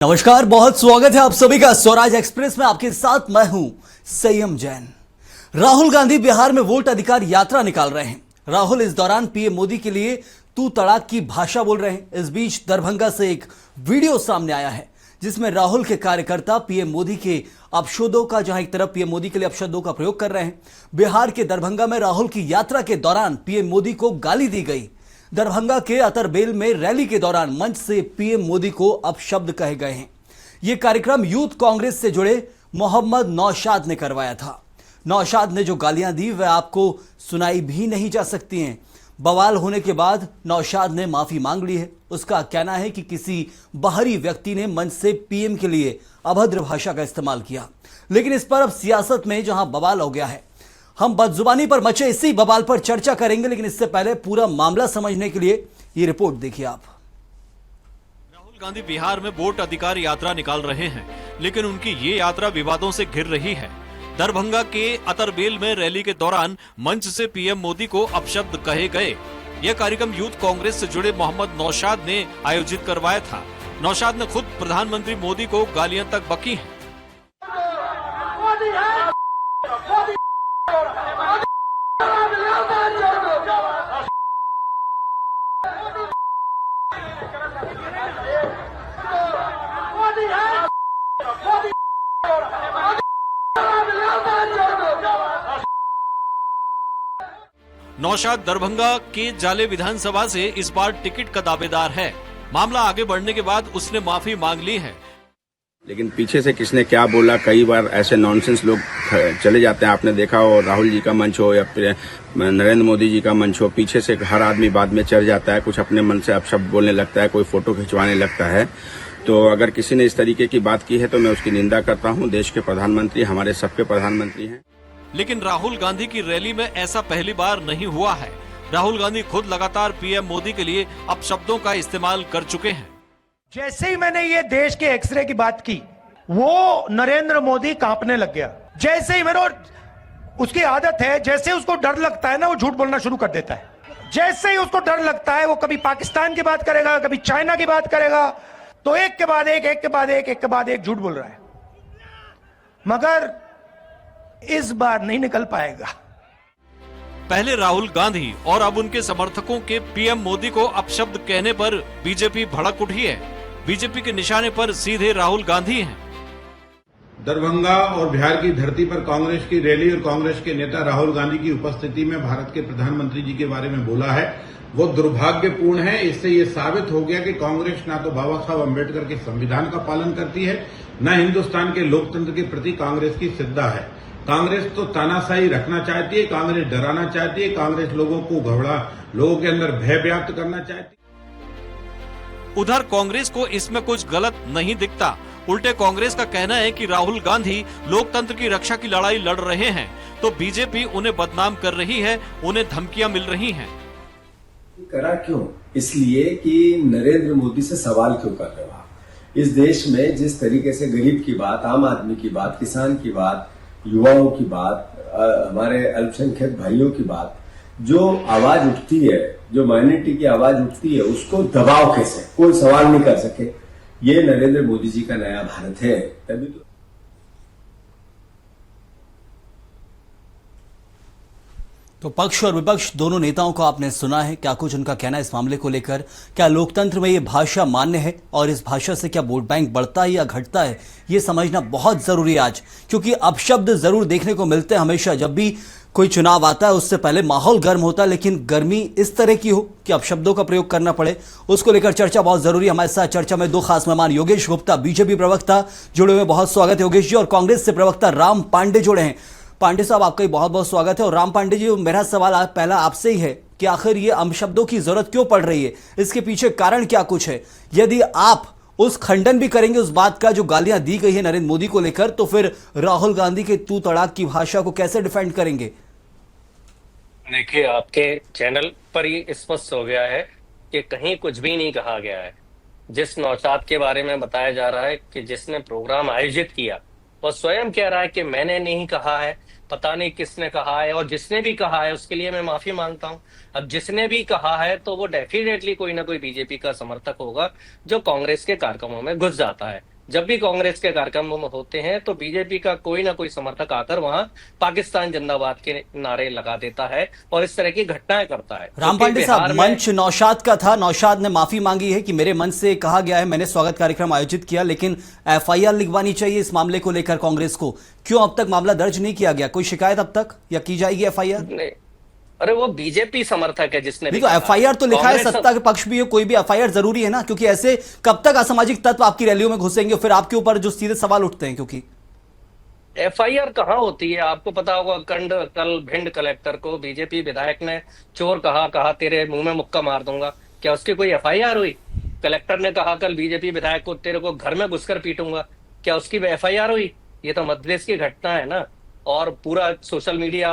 नमस्कार, बहुत स्वागत है आप सभी का स्वराज एक्सप्रेस में। आपके साथ मैं हूं संयम जैन। राहुल गांधी बिहार में वोट अधिकार यात्रा निकाल रहे हैं। राहुल इस दौरान पीएम मोदी के लिए तू तड़ाक की भाषा बोल रहे हैं। इस बीच दरभंगा से एक वीडियो सामने आया है जिसमें राहुल के कार्यकर्ता पीएम मोदी के अपशब्दों का, जहां एक तरफ पीएम मोदी के लिए अपशब्दों का प्रयोग कर रहे हैं। बिहार के दरभंगा में राहुल की यात्रा के दौरान पीएम मोदी को गाली दी गई। दरभंगा के अतरबेल में रैली के दौरान मंच से पीएम मोदी को अपशब्द कहे गए हैं। यह कार्यक्रम यूथ कांग्रेस से जुड़े मोहम्मद नौशाद ने करवाया था। नौशाद ने जो गालियां दी वह आपको सुनाई भी नहीं जा सकती हैं। बवाल होने के बाद नौशाद ने माफी मांग ली है। उसका कहना है कि किसी बाहरी व्यक्ति ने मंच से पीएम के लिए अभद्र भाषा का इस्तेमाल किया। लेकिन इस पर अब सियासत में जहां बवाल हो गया है, हम बदजुबानी पर मचे इसी बवाल पर चर्चा करेंगे। लेकिन इससे पहले पूरा मामला समझने के लिए ये रिपोर्ट देखिए आप। राहुल गांधी बिहार में वोट अधिकार यात्रा निकाल रहे हैं, लेकिन उनकी ये यात्रा विवादों से घिर रही है। दरभंगा के अतरबेल में रैली के दौरान मंच से पीएम मोदी को अपशब्द कहे गए। यह कार्यक्रम यूथ कांग्रेस से जुड़े मोहम्मद नौशाद ने आयोजित करवाया था। नौशाद ने खुद प्रधानमंत्री मोदी को गालियां तक बकी हैं। नौशाद दरभंगा के जाले विधानसभा से इस बार टिकट का दावेदार है। मामला आगे बढ़ने के बाद उसने माफी मांग ली है। लेकिन पीछे से किसने क्या बोला, कई बार ऐसे नॉनसेंस लोग चले जाते हैं। आपने देखा हो, राहुल जी का मंच हो या फिर नरेंद्र मोदी जी का मंच हो, पीछे से हर आदमी बाद में चढ़ जाता है, कुछ अपने मन से अपशब्द बोलने लगता है, कोई फोटो खिंचवाने लगता है। तो अगर किसी ने इस तरीके की बात की है तो मैं उसकी निंदा करता हूं। देश के प्रधानमंत्री हमारे सबके प्रधानमंत्री हैं। लेकिन राहुल गांधी की रैली में ऐसा पहली बार नहीं हुआ है। राहुल गांधी खुद लगातार पीएम मोदी के लिए अपशब्दों का इस्तेमाल कर चुके हैं। जैसे ही मैंने ये देश के एक्सरे की बात की, वो नरेंद्र मोदी कांपने लग गया। जैसे ही मेरे, उसकी आदत है, जैसे उसको डर लगता है ना, वो झूठ बोलना शुरू कर देता है। जैसे ही उसको डर लगता है, वो कभी पाकिस्तान की बात करेगा, कभी चाइना की बात करेगा। तो एक के बाद एक, एक के बाद एक, एक के बाद एक झूठ बोल रहा है। मगर इस बार नहीं निकल पाएगा। पहले राहुल गांधी और अब उनके समर्थकों के पीएम मोदी को अपशब्द कहने पर बीजेपी भड़क उठी है। बीजेपी के निशाने पर सीधे राहुल गांधी हैं। दरभंगा और बिहार की धरती पर कांग्रेस की रैली और कांग्रेस के नेता राहुल गांधी की उपस्थिति में भारत के प्रधानमंत्री जी के बारे में बोला है, वो दुर्भाग्यपूर्ण है। इससे ये साबित हो गया कि कांग्रेस ना तो बाबा साहब अम्बेडकर के संविधान का पालन करती है, न हिंदुस्तान के लोकतंत्र के प्रति कांग्रेस की श्रद्धा है। कांग्रेस तो तानाशाही रखना चाहती है, कांग्रेस डराना चाहती है, कांग्रेस लोगों के अंदर भय व्याप्त करना चाहती है। उधर कांग्रेस को इसमें कुछ गलत नहीं दिखता। उल्टे कांग्रेस का कहना है कि राहुल गांधी लोकतंत्र की रक्षा की लड़ाई लड़ रहे हैं, तो बीजेपी उन्हें बदनाम कर रही है, उन्हें धमकियां मिल रही हैं। करा क्यों? इसलिए कि नरेंद्र मोदी से सवाल क्यों कर रहे हो आप? इस देश में जिस तरीके से गरीब की बात, आम आदमी की बात, किसान की बात, युवाओं की बात, हमारे अल्पसंख्यक भाइयों की बात, जो आवाज उठती है, जो माइनॉरिटी की आवाज उठती है, उसको दबाव कैसे? कोई सवाल नहीं कर सके। ये नरेंद्र मोदी जी का नया भारत है। तभी तो पक्ष और विपक्ष दोनों नेताओं को आपने सुना है। क्या कुछ उनका कहना है इस मामले को लेकर? क्या लोकतंत्र में ये भाषा मान्य है और इस भाषा से क्या वोट बैंक बढ़ता है या घटता है, ये समझना बहुत जरूरी है आज। क्योंकि अपशब्द जरूर देखने को मिलते हैं हमेशा। जब भी कोई चुनाव आता है उससे पहले माहौल गर्म होता है, लेकिन गर्मी इस तरह की हो कि अपशब्दों का प्रयोग करना पड़े, उसको लेकर चर्चा बहुत जरूरी है। हमारे साथ चर्चा में दो खास मेहमान, योगेश गुप्ता बीजेपी प्रवक्ता जुड़े हुए, बहुत स्वागत है योगेश जी। और कांग्रेस से प्रवक्ता राम पांडे जुड़े हैं। पांडे साहब, आपका बहुत बहुत स्वागत है। और राम पांडे जी, मेरा सवाल पहला आपसे ही है कि आखिर ये अपशब्दों की जरूरत क्यों पड़ रही है? इसके पीछे कारण क्या कुछ है? यदि आप उस खंडन भी करेंगे उस बात का जो गालियां दी गई है नरेंद्र मोदी को लेकर, तो फिर राहुल गांधी के तू तड़ाक की भाषा को कैसे डिफेंड करेंगे? देखिए, आपके चैनल पर ही स्पष्ट हो गया है कि कहीं कुछ भी नहीं कहा गया है। जिस नौशाद के बारे में बताया जा रहा है कि जिसने प्रोग्राम आयोजित किया, वो स्वयं कह रहा है कि मैंने नहीं कहा है, पता नहीं किसने कहा है, और जिसने भी कहा है उसके लिए मैं माफी मांगता हूं। अब जिसने भी कहा है तो वो डेफिनेटली कोई ना कोई बीजेपी का समर्थक होगा जो कांग्रेस के कार्यक्रमों में घुस जाता है। जब भी कांग्रेस के कार्यक्रम होते हैं तो बीजेपी का कोई ना कोई समर्थक आकर वहां पाकिस्तान जिंदाबाद के नारे लगा देता है और इस तरह की घटनाएं करता है। राम पांडे साहब, मंच नौशाद का था, नौशाद ने माफी मांगी है कि मेरे मंच से कहा गया है, मैंने स्वागत कार्यक्रम आयोजित किया, लेकिन एफआईआर लिखवानी चाहिए इस मामले को लेकर कांग्रेस को। क्यों अब तक मामला दर्ज नहीं किया गया? कोई शिकायत अब तक, या की जाएगी एफआईआर? नहीं, अरे वो बीजेपी समर्थक है जिसने नहीं तो एफआईआर तो लिखा है, सत्ता के पक्ष भी हो, कोई भी एफआईआर जरूरी है ना, क्योंकि ऐसे कब तक असामाजिक तत्व आपकी रैलियों में घुसेंगे, फिर आपके ऊपर जो सीधे सवाल उठते हैं। क्योंकि एफआईआर कहाँ होती है? आपको पता होगा, कल भिंड कलेक्टर को बीजेपी विधायक ने चोर कहा तेरे मुंह में मुक्का मार दूंगा। क्या उसकी कोई एफआईआर हुई? कलेक्टर ने कहा कल बीजेपी विधायक को तेरे को घर में घुसकर पीटूंगा। क्या उसकी एफआईआर हुई? ये तो मध्य प्रदेश की घटना है ना, और पूरा सोशल मीडिया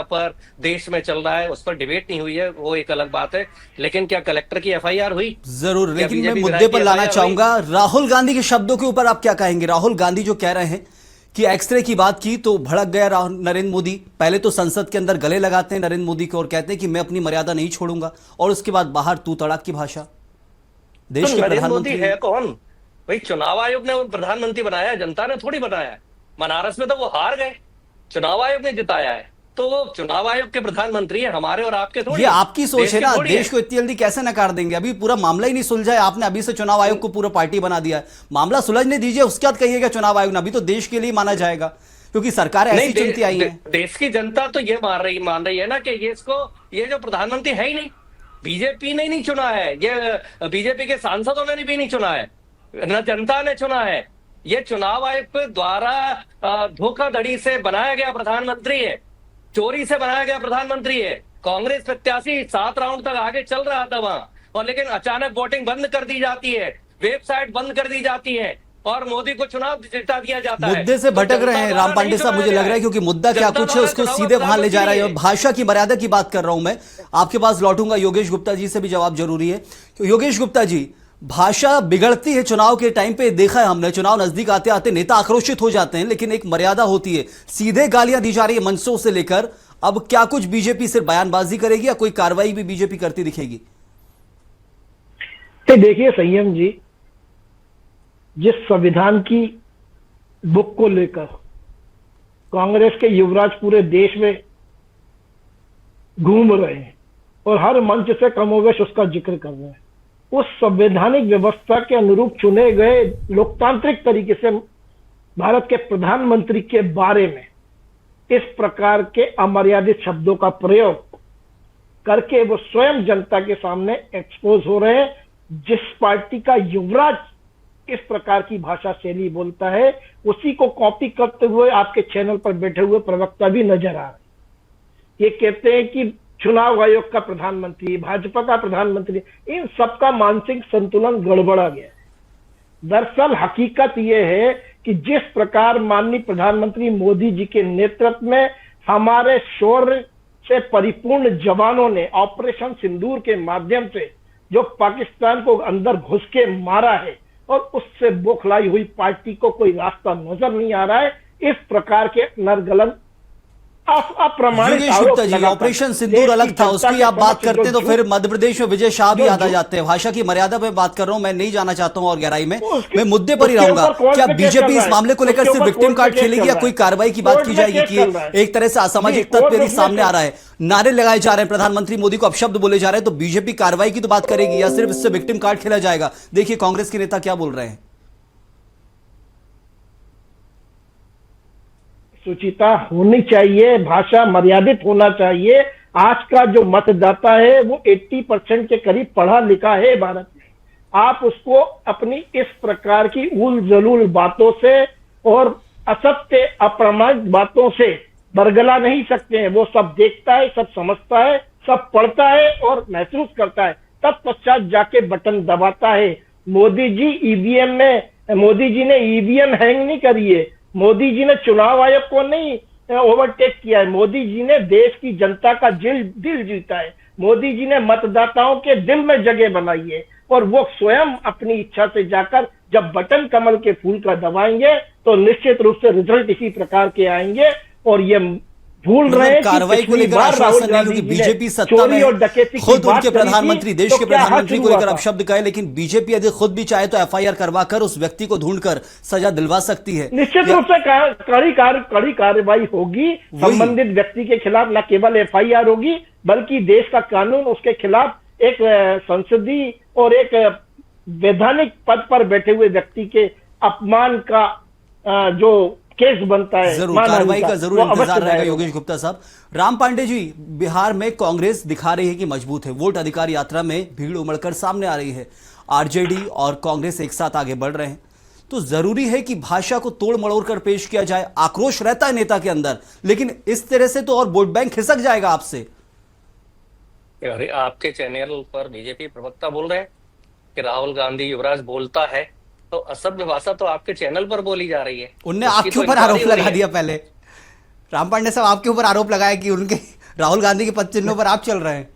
पर देश में चल रहा है, उस पर डिबेट नहीं हुई है, वो एक अलग बात है। लेकिन क्या कलेक्टर की एफआईआर हुई? जरूर, लेकिन मैं मुद्दे पर लाना चाहूंगा। राहुल गांधी के शब्दों के ऊपर आप क्या कहेंगे? राहुल गांधी जो कह रहे हैं कि एक्सरे की बात की तो भड़क गया नरेंद्र मोदी। पहले तो संसद के अंदर गले लगाते हैं नरेंद्र मोदी को और कहते हैं कि मैं अपनी मर्यादा नहीं छोड़ूंगा, और उसके बाद बाहर तू तड़ाक की भाषा। देश के प्रधानमंत्री है कौन भाई? चुनाव आयोग ने प्रधानमंत्री बनाया, जनता ने थोड़ी बनाया है। बनारस में तो वो हार गए, चुनाव आयोग ने जिताया है, तो वो चुनाव आयोग के प्रधानमंत्री है, हमारे और आपके थोड़ी। ये आपकी सोच है ना, देश को इतनी जल्दी कैसे नकार देंगे? अभी पूरा मामला ही नहीं सुलझा है, आपने अभी से चुनाव आयोग को पूरा पार्टी बना दिया है। मामला सुलझने दीजिए, उसके बाद कहिएगा चुनाव आयोग ने। अभी तो देश के लिए माना जाएगा, क्योंकि सरकार ऐसी चुनती आई है। देश की जनता तो ये मान रही है ना कि ये जो प्रधानमंत्री है ही नहीं, बीजेपी ने नहीं चुना है, ये बीजेपी के सांसदों ने भी नहीं चुना है, न जनता ने चुना है। ये चुनाव आयोग द्वारा धोखाधड़ी से बनाया गया प्रधानमंत्री है, चोरी से बनाया गया प्रधानमंत्री है। कांग्रेस प्रत्याशी 7 राउंड तक आगे चल रहा था वहां, और लेकिन अचानक वोटिंग बंद कर दी जाती है, वेबसाइट बंद कर दी जाती है, और मोदी को चुनाव जिता दिया जाता है। मुद्दे से भटक रहे हैं राम पांडे साहब, मुझे लग रहा है, क्योंकि मुद्दा क्या कुछ है उसको सीधे वहां ले जा रहा है। भाषा की मर्यादा की बात कर रहा हूं मैं। आपके पास लौटूंगा, योगेश गुप्ता जी से भी जवाब जरूरी है। योगेश गुप्ता जी, भाषा बिगड़ती है चुनाव के टाइम पे, देखा है हमने। चुनाव नजदीक आते आते नेता आक्रोशित हो जाते हैं, लेकिन एक मर्यादा होती है। सीधे गालियां दी जा रही है मंचों से लेकर। अब क्या कुछ बीजेपी सिर्फ बयानबाजी करेगी या कोई कार्रवाई भी बीजेपी करती दिखेगी? तो देखिए संयम जी, जिस संविधान की बुक को लेकर कांग्रेस के युवराज पूरे देश में घूम रहे हैं और हर मंच से कमोवेश उसका जिक्र कर रहे हैं, उस संवैधानिक व्यवस्था के अनुरूप चुने गए लोकतांत्रिक तरीके से भारत के प्रधानमंत्री के बारे में इस प्रकार के अमर्यादित शब्दों का प्रयोग करके वो स्वयं जनता के सामने एक्सपोज हो रहे हैं। जिस पार्टी का युवराज इस प्रकार की भाषा शैली बोलता है, उसी को कॉपी करते हुए आपके चैनल पर बैठे हुए प्रवक्ता भी नजर आ रहे हैं। ये कहते हैं कि चुनाव आयोग का प्रधानमंत्री, भाजपा का प्रधानमंत्री, इन सबका मानसिक संतुलन गड़बड़ा गया है। दरअसल हकीकत यह है कि जिस प्रकार माननीय प्रधानमंत्री मोदी जी के नेतृत्व में हमारे शौर्य से परिपूर्ण जवानों ने ऑपरेशन सिंदूर के माध्यम से जो पाकिस्तान को अंदर घुस के मारा है, और उससे बौखलाई हुई पार्टी को कोई रास्ता नजर नहीं आ रहा है, इस प्रकार के नरगलन योगेश गुप्ता जी, ऑपरेशन सिंदूर अलग था, उसकी आप बात करते हैं तो फिर मध्य प्रदेश में विजय शाह भी याद आ जाते हैं। भाषा की मर्यादा पे बात कर रहा हूं, मैं नहीं जाना चाहता हूं और गहराई में, मैं मुद्दे पर ही रहूंगा। क्या बीजेपी इस मामले को लेकर सिर्फ विक्टिम कार्ड खेलेगी या कोई कार्रवाई की बात की जाएगी कि एक तरह से असामाजिक तत्व यदि सामने आ रहा है, नारे लगाए जा रहे हैं, प्रधानमंत्री मोदी को अपशब्द बोले जा रहे हैं, तो बीजेपी कार्रवाई की तो बात करेगी या सिर्फ इससे विक्टिम कार्ड खेला जाएगा? देखिए कांग्रेस के नेता क्या बोल रहे हैं। सुचिता होनी चाहिए, भाषा मर्यादित होना चाहिए। आज का जो मतदाता है वो 80% के करीब पढ़ा लिखा है भारत में। आप उसको अपनी इस प्रकार की उल जलूल बातों से और असत्य अप्रमाणिक बातों से बरगला नहीं सकते हैं। वो सब देखता है, सब समझता है, सब पढ़ता है और महसूस करता है, तत्पश्चात जाके बटन दबाता है। मोदी जी ईवीएम में, मोदी जी ने ईवीएम हैंग नहीं करी है, मोदी जी ने चुनाव आयोग को नहीं ओवरटेक किया है, मोदी जी ने देश की जनता का दिल जीता है, मोदी जी ने मतदाताओं के दिल में जगह बनाई है, और वो स्वयं अपनी इच्छा से जाकर जब बटन कमल के फूल का दबाएंगे तो निश्चित रूप से रिजल्ट इसी प्रकार के आएंगे। और ये भूल रहे हैं कि कार्रवाई को पिछली लेकर बार राहुल आश्वासन नहीं, गांधी क्योंकि जी ने बीजेपी सत्ता चोरी में और डकैती की खुद बात उनके करी थी, प्रधानमंत्री, देश तो के क्या प्रधानमंत्री हासिल को हुआ लेकर था? अपशब्द कहे, लेकिन बीजेपी यदि खुद भी चाहे तो एफआईआर करवा कर उस व्यक्ति को ढूंढकर सजा दिलवा सकती है। निश्चित रूप से कड़ी कार्रवाई होगी संबंधित व्यक्ति के खिलाफ। न केवल एफआईआर होगी बल्कि देश का कानून उसके खिलाफ एक संसदीय और एक वैधानिक पद पर बैठे हुए व्यक्ति के अपमान का जो केस बनता है, जरूर कार्रवाई का जरूर इंतजार रहेगा। योगेश गुप्ता साहब, राम पांडे जी, बिहार में कांग्रेस दिखा रही है कि मजबूत है, वोट अधिकार यात्रा में भीड़ उमड़कर सामने आ रही है, आरजेडी और कांग्रेस एक साथ आगे बढ़ रहे हैं, तो जरूरी है कि भाषा को तोड़ मड़ोड़ कर पेश किया जाए। आक्रोश रहता है नेता के अंदर, लेकिन इस तरह से तो और वोट बैंक खिसक जाएगा आपसे। अरे आपके चैनल पर बीजेपी प्रवक्ता बोल रहे हैं कि राहुल गांधी युवराज बोलता है, तो असभ्य भाषा तो आपके चैनल पर बोली जा रही है। उनने आपके ऊपर आरोप लगा दिया पहले, राम पांडे साहब आपके ऊपर आरोप लगाया कि उनके राहुल गांधी के पद चिन्हों पर आप चल रहे हैं।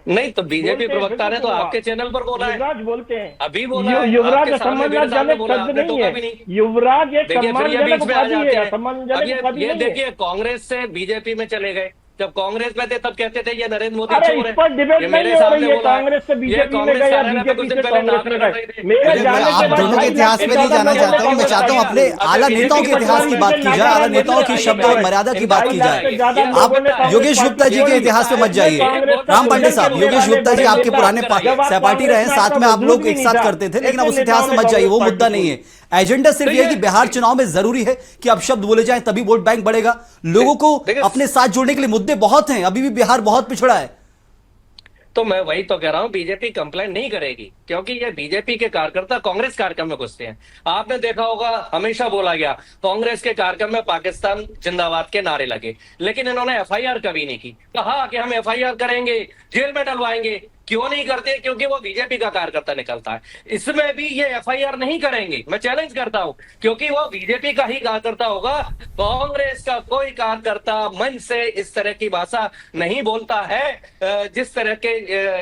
नहीं तो बीजेपी प्रवक्ता ने तो आपके चैनल पर बोला है, युवराज बोलते हैं, अभी बोला है, युवराज आपके सामने मेरे सामने सम्मानजनक बोला, शब्द आपने नहीं टोका है, भी नहीं। युवराज एक देखिए फिर ये सम्मानजनक बीच में आ उपाधि जाते है, हैं। सम्मानजनक अब उपाधि ये नहीं है। देखिए कांग्रेस से बीजेपी में चले गए, जब कांग्रेस में थे तब कहते थे ये नरेंद्र मोदी अरे चोर इस पर डिबेट ये नहीं मेरे हो सामने रही है, बोला है। कांग्रेस से ये बीजेपी में कांग्रेस गया, कार्यालय में कुछ बीजेपी दिन से पहले कांग्रेस नाम में लगा गए। रहे थे। मेरे मैं जाने आप के बाद दोनों के इतिहास पे नहीं जाना चाहता हूं, मैं चाहता हूं अपने आला नेताओं के इतिहास की बात की जाए, आला नेताओं की शब्द और मर्यादा की बात की जाए। आप योगेश गुप्ता जी के इतिहास पे मत जाइए। राम पांडे साहब, योगेश गुप्ता जी आपके पुराने सहपाठी रहे, साथ में आप लोग एक साथ करते थे, लेकिन अब उस इतिहास में मत जाइए, वो मुद्दा नहीं है। एजेंडा सिर्फ यह है कि बिहार चुनाव में जरूरी है कि अब शब्द बोले जाएं, तभी वोट बैंक बढ़ेगा। लोगों को अपने साथ जोड़ने के लिए मुद्दे बहुत हैं, अभी भी बिहार बहुत पिछड़ा है। तो मैं वही तो कह रहा हूं, बीजेपी कंप्लेंट नहीं करेगी, क्योंकि ये बीजेपी के कार्यकर्ता कांग्रेस कार्यक्रम में घुसते हैं। आपने देखा होगा हमेशा बोला गया कांग्रेस के कार्यक्रम में पाकिस्तान जिंदाबाद के नारे लगे, लेकिन इन्होंने एफआईआर कभी नहीं की। कहा कि हम एफआईआर करेंगे, जेल में डलवाएंगे। क्यों नहीं करते? क्योंकि वो बीजेपी का कार्यकर्ता निकलता है। इसमें भी ये एफआईआर नहीं करेंगे, मैं चैलेंज करता हूं, क्योंकि वो बीजेपी का ही कार्यकर्ता होगा। कांग्रेस का कोई कार्यकर्ता मन से इस तरह की भाषा नहीं बोलता है जिस तरह के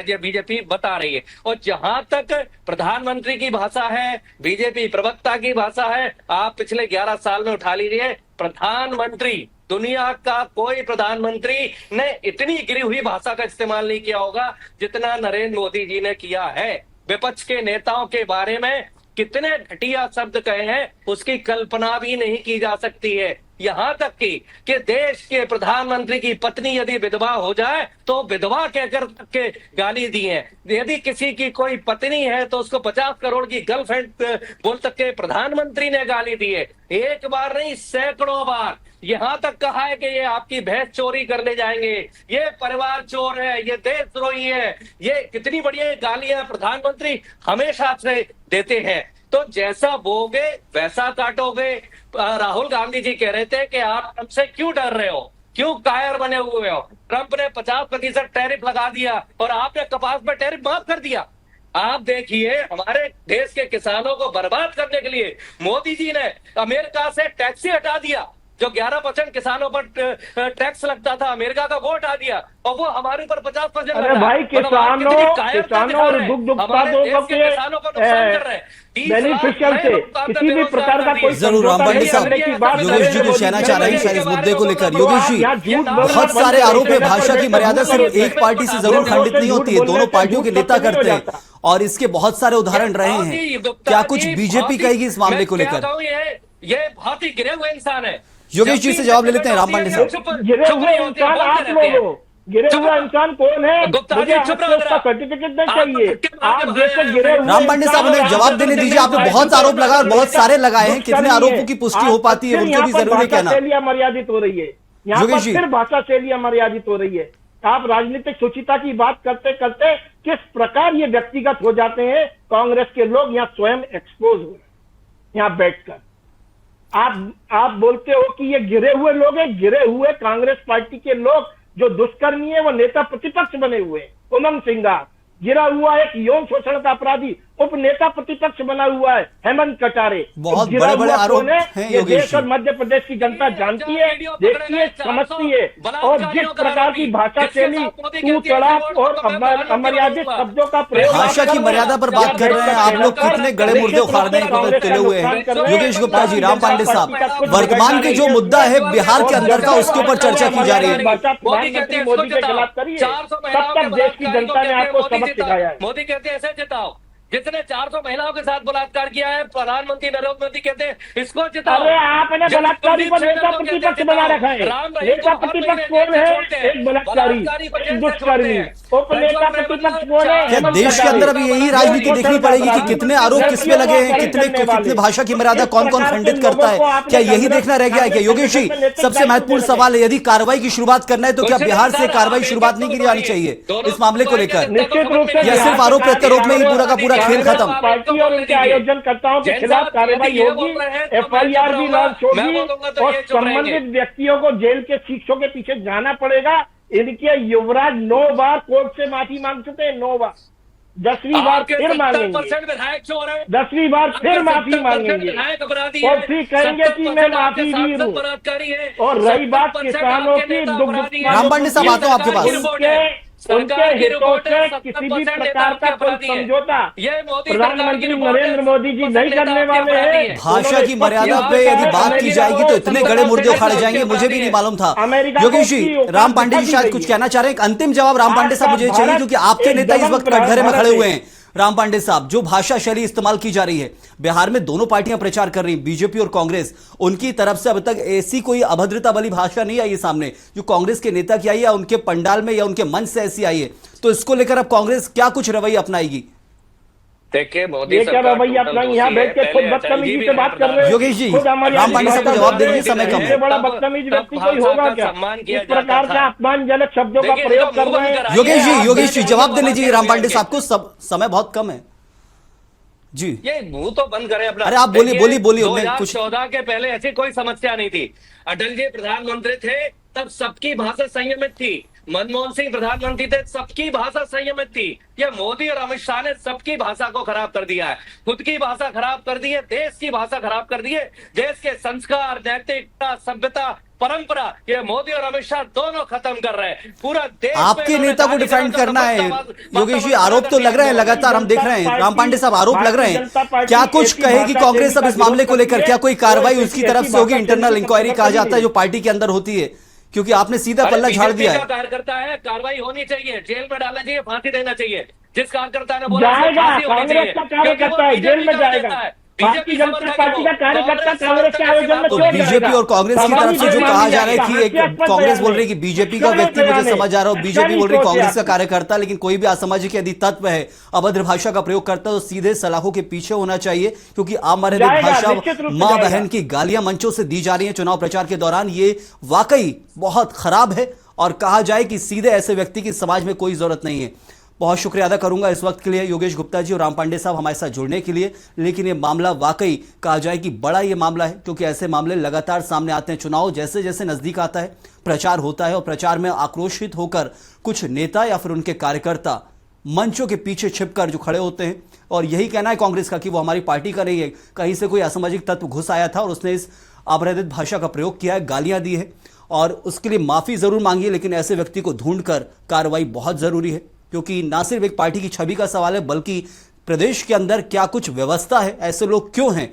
ये बीजेपी बता रही है। और जहां तक प्रधानमंत्री की भाषा है, बीजेपी प्रवक्ता की भाषा है, आप पिछले 11 साल में उठा लीजिए, प्रधानमंत्री, दुनिया का कोई प्रधानमंत्री ने इतनी गिरी हुई भाषा का इस्तेमाल नहीं किया होगा जितना नरेंद्र मोदी जी ने किया है। विपक्ष के नेताओं के बारे में कितने घटिया शब्द कहे हैं उसकी कल्पना भी नहीं की जा सकती है। यहां तक कि देश के प्रधानमंत्री की पत्नी यदि विधवा हो जाए तो विधवा कहकर के गाली दी है। यदि किसी की कोई पत्नी है तो उसको 50 करोड़ की गर्लफ्रेंड बोल तक के प्रधानमंत्री ने गाली दी है। एक बार नहीं, सैकड़ों बार। यहां तक कहा है कि ये आपकी भैंस चोरी कर ले जाएंगे, ये परिवार चोर है, ये देशद्रोही है। ये कितनी बढ़िया गालियां प्रधानमंत्री हमेशा से देते हैं। तो जैसा बोगे वैसा काटोगे। राहुल गांधी जी कह रहे थे कि आप ट्रंप से क्यों डर रहे हो, क्यों कायर बने हुए हो। ट्रंप ने 50% टैरिफ लगा दिया और आपने कपास पर टैरिफ माफ कर दिया। आप देखिए, हमारे देश के किसानों को बर्बाद करने के लिए मोदी जी ने अमेरिका से टैक्सी हटा दिया। जो 11% किसानों पर टैक्स लगता था, अमेरिका का वो हटा दिया और वो हमारे ऊपर 50% अरे भाई, किसानों और दुग्ध उत्पादकों के बेनिफिशियल से किसी भी प्रकार का कोई जरूर राम पांडे साहब, योगेश जी कुछ कहना चाह रहे हैं शायद इस मुद्दे को लेकर। योगेश जी, बहुत सारे आरोप है, भाषा की मर्यादा सिर्फ एक पार्टी से जरूर खंडित नहीं होती है, दोनों पार्टियों के नेता करते हैं और इसके बहुत सारे उदाहरण रहे हैं। क्या कुछ बीजेपी कहेगी इस मामले को लेकर? ये बहुत ही गिरे हुए इंसान है। योगेश जी से जवाब ले लेते हैं राम पांडे साहब। गिरे हुए इंसान आप लोग हो, गिरे हुआ इंसान कौन है? मुझे उसका सर्टिफिकेट नहीं चाहिए। आप जैसे गिरे हुए राम पांडे साहब, उन्हें जवाब देने दीजिए। आपने बहुत आरोप लगाए और बहुत सारे लगाए हैं, कितने आरोपों की पुष्टि हो पाती है उनको भी जरूरी कहना। शैलियां मर्यादित हो रही है यहाँ पर, फिर भाषा शैलियां मर्यादित हो रही है। आप राजनीतिक सुचिता की बात करते करते किस प्रकार ये व्यक्तिगत हो जाते हैं। कांग्रेस के लोग यहाँ स्वयं एक्सपोज हो, यहाँ बैठकर आप बोलते हो कि ये गिरे हुए लोग हैं। गिरे हुए कांग्रेस पार्टी के लोग जो दुष्कर्मी है वो नेता प्रतिपक्ष बने हुए हैं। उमंग सिंगार गिरा हुआ एक यौन शोषण का अपराधी, उपनेता प्रतिपक्ष बना हुआ है हेमंत कटारे। बहुत गिरा बड़े-बड़े हुआ आरोप कौन है? हैं ये योगेश देश और जी। मध्य प्रदेश की जनता जानती है, देखती है, समझती है। और जिस प्रकार की भाषा शैली, तू तड़ाक और अमर्यादित शब्दों का प्रयोग भाषा की मर्यादा पर बात कर रहे हैं आप लोग, कितने गड़े मुर्दे उखाड़ने को तुले हुए हैं। योगेश गुप्ता जी, राम पांडे साहब, वर्तमान के जो मुद्दा है बिहार के अंदर का, उसके ऊपर चर्चा की जा रही है। प्रधानमंत्री मोदी के खिलाफ करिए, तब तक देश की जनता ने आपको सबक सिखाया है। मोदी कहते हैं ऐसे जिताओ, जिसने 400 महिलाओं के साथ बलात्कार किया है, प्रधानमंत्री नरेंद्र मोदी कहते हैं इसको जिताओ। अरे आपने बलात्कारी को नेता प्रतिपक्ष बना रखा है। नेता प्रतिपक्ष कौन है? एक बलात्कारी, एक दुष्कर्मी। उपनेता प्रतिपक्ष कौन है? क्या देश के अंदर अभी यही राजनीति देखनी पड़ेगी कि कितने आरोप किस पे लगे हैं, कितने भाषा की मर्यादा कौन कौन खंडित करता है? क्या यही देखना रह गया है क्या? योगेश जी, सबसे महत्वपूर्ण सवाल है, यदि कार्रवाई की शुरुआत करना है तो क्या बिहार से कार्रवाई शुरुआत नहीं की जानी चाहिए इस मामले को लेकर, निश्चित रूप से या सिर्फ आरोप प्रत्यारोप में ही पूरा का पूरा खेल खत्म? पार्टी और उनके आयोजनकर्ताओं के खिलाफ कार्रवाई होगी, FIR भी लॉन्च होगी और संबंधित व्यक्तियों को जेल के शीशों के पीछे जाना पड़ेगा। इनके युवराज 9 बार कोर्ट से माफी मांग चुके हैं, 9 बार, 10वीं बार फिर मांगेंगे, 10वीं बार फिर माफी मांगेंगे और फिर कहेंगे कि मैं माफी भी हूँ। और रही बात किसानों की, राम पांडे साहब, आता हूं आपके पास। उनके हितों से किसी भी प्रकार का कोई समझौता प्रधानमंत्री नरेंद्र मोदी जी नहीं करने वाले हैं। भाषा की मर्यादा पे यदि बात की जाएगी तो इतने गड़े मुर्दे उखाड़े जाएंगे, मुझे भी नहीं मालूम था। योगेश जी, राम पांडे जी शायद कुछ कहना चाह रहे हैं। अंतिम जवाब राम पांडे साहब मुझे चाहिए, क्योंकि आपके नेता इस वक्त कटघरे में खड़े हुए हैं। राम पांडे साहब, जो भाषा शैली इस्तेमाल की जा रही है, बिहार में दोनों पार्टियां प्रचार कर रही हैं, बीजेपी और कांग्रेस, उनकी तरफ से अब तक ऐसी कोई अभद्रता वाली भाषा नहीं आई है सामने जो कांग्रेस के नेता की आई है, उनके पंडाल में या उनके मंच से ऐसी आई है। तो इसको लेकर अब कांग्रेस क्या कुछ रवैया अपनाएगी? देखिए, मोदी क्या रवैया अपना यहाँ बैठ के खुद बदतमीजी से बात कर रहे हैं। योगेश जी, राम पांडे साहब को जवाब देंगे, समय कम है। बड़ा बदतमीज व्यक्ति कोई होगा क्या? इस प्रकार का अपमानजनक शब्दों का प्रयोग कर रहे हैं। योगेश जी जवाब दे लीजिए राम पांडे साहब को, सब समय बहुत कम है जी। ये मुंह तो बंद करें अपना। अरे आप बोलिए 2014 के पहले ऐसी कोई समस्या नहीं थी। अटल जी प्रधानमंत्री थे तब सबकी भाषा संयमित थी। मनमोहन सिंह प्रधानमंत्री थे, सबकी भाषा संयमित थी। ये मोदी और अमित शाह ने सबकी भाषा को खराब कर दिया है, खुद की भाषा खराब कर दी है, देश की भाषा खराब कर दी है। देश के संस्कार, नैतिकता, सभ्यता, परंपरा, ये मोदी और अमित शाह दोनों खत्म कर रहे हैं। पूरा देश आपके नेता को डिफेंड करना है योगेश जी। आरोप तो लग रहे हैं लगातार, हम देख रहे हैं। राम पांडे साहब, आरोप लग रहे हैं, क्या कुछ कहेगी कांग्रेस अब इस मामले को लेकर? क्या कोई कार्रवाई उसकी तरफ से होगी? इंटरनल इंक्वायरी कहा जाता है जो पार्टी के अंदर होती है, क्योंकि आपने सीधा पल्ला झाड़ दिया है। कार्यकर्ता है, कार्रवाई होनी चाहिए, जेल में डालना चाहिए, फांसी देना चाहिए। जिस कार्यकर्ता ने बोला जाएगा, कांग्रेस का कार्यकर्ता है, जेल में जाएगा। भारतीय जनता पार्टी का कार्यकर्ता कांग्रेस के आयोजन में तो बीजेपी और कांग्रेस की तरफ से जो कहा जा रहा है कि एक कांग्रेस बोल रही है कि बीजेपी का व्यक्ति, मुझे समझ आ रहा हो, बीजेपी बोल रही है कांग्रेस का कार्यकर्ता, लेकिन कोई भी असामाजिक यदि तत्व है, अभद्र भाषा का प्रयोग करता है तो सीधे सलाखों के पीछे होना चाहिए, क्योंकि अमर्यादित भाषा, मां बहन की गालियां मंचों से दी जा रही है चुनाव प्रचार के दौरान। ये वाकई बहुत खराब है और कहा जाए कि सीधे ऐसे व्यक्ति की समाज में कोई जरूरत नहीं है। बहुत शुक्रिया अदा करूंगा इस वक्त के लिए योगेश गुप्ता जी और राम पांडे साहब हमारे साथ जुड़ने के लिए। लेकिन ये मामला वाकई कहा जाए कि बड़ा ये मामला है, क्योंकि ऐसे मामले लगातार सामने आते हैं। चुनाव जैसे जैसे नजदीक आता है, प्रचार होता है और प्रचार में आक्रोशित होकर कुछ नेता या फिर उनके कार्यकर्ता मंचों के पीछे छिपकर जो खड़े होते हैं और यही कहना है कांग्रेस का कि वो हमारी पार्टी का नहीं है, कहीं से कोई असामाजिक तत्व घुस आया था और उसने इस अमर्यादित भाषा का प्रयोग किया है, गालियां दी है और उसके लिए माफी जरूर मांगी है। लेकिन ऐसे व्यक्ति को ढूंढकर कार्रवाई बहुत जरूरी है, क्योंकि ना सिर्फ एक पार्टी की छवि का सवाल है, बल्कि प्रदेश के अंदर क्या कुछ व्यवस्था है, ऐसे लोग क्यों हैं,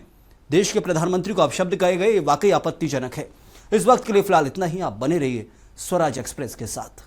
देश के प्रधानमंत्री को अपशब्द कहे गए, ये वाकई आपत्तिजनक है। इस वक्त के लिए फिलहाल इतना ही। आप बने रहिए स्वराज एक्सप्रेस के साथ।